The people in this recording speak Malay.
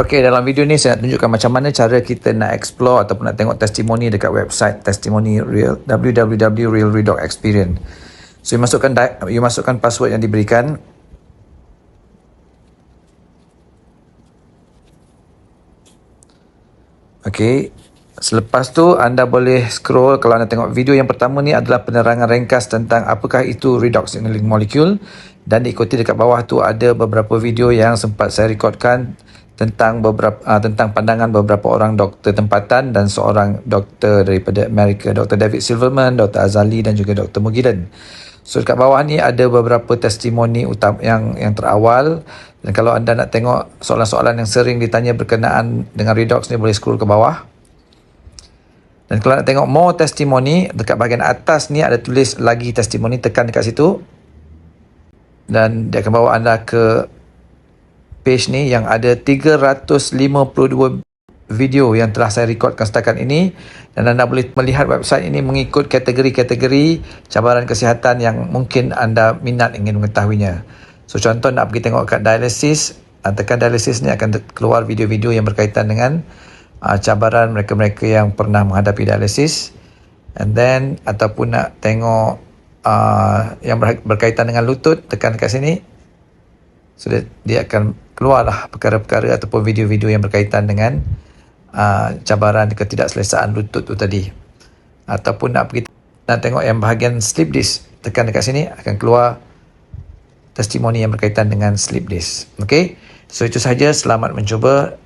Okey, dalam video ni saya nak tunjukkan macam mana cara kita nak explore ataupun nak tengok testimoni dekat website testimoni real www.realredoc.experience. So you masukkan password yang diberikan. Okey, selepas tu anda boleh scroll. Kalau anda tengok video yang pertama ni adalah penerangan ringkas tentang apakah itu redox signaling molecule, dan diikuti dekat bawah tu ada beberapa video yang sempat saya rekodkan tentang tentang pandangan beberapa orang doktor tempatan dan seorang doktor daripada Amerika, Dr. David Silverman, Dr. Azali dan juga Dr. Mugilan. So dekat bawah ni ada beberapa testimoni utama yang terawal, dan kalau anda nak tengok soalan-soalan yang sering ditanya berkenaan dengan redox ni, boleh scroll ke bawah. Dan kalau nak tengok more testimoni, dekat bahagian atas ni ada tulis lagi testimoni, tekan dekat situ dan dia akan bawa anda ke page ni yang ada 352 video yang telah saya rekodkan setakat ini, dan anda boleh melihat website ini mengikut kategori-kategori cabaran kesihatan yang mungkin anda minat ingin mengetahuinya. So contoh nak pergi tengok kat dialysis, tekan dialysis ni akan keluar video-video yang berkaitan dengan cabaran mereka-mereka yang pernah menghadapi dialysis. And then ataupun nak tengok yang berkaitan dengan lutut, tekan dekat sini. So dia akan keluarlah perkara-perkara ataupun video-video yang berkaitan dengan cabaran ketidakselesaan lutut tu tadi. Ataupun nak tengok yang bahagian slip disc, tekan dekat sini akan keluar testimoni yang berkaitan dengan slip disc. Okey, so itu sahaja. Selamat mencuba.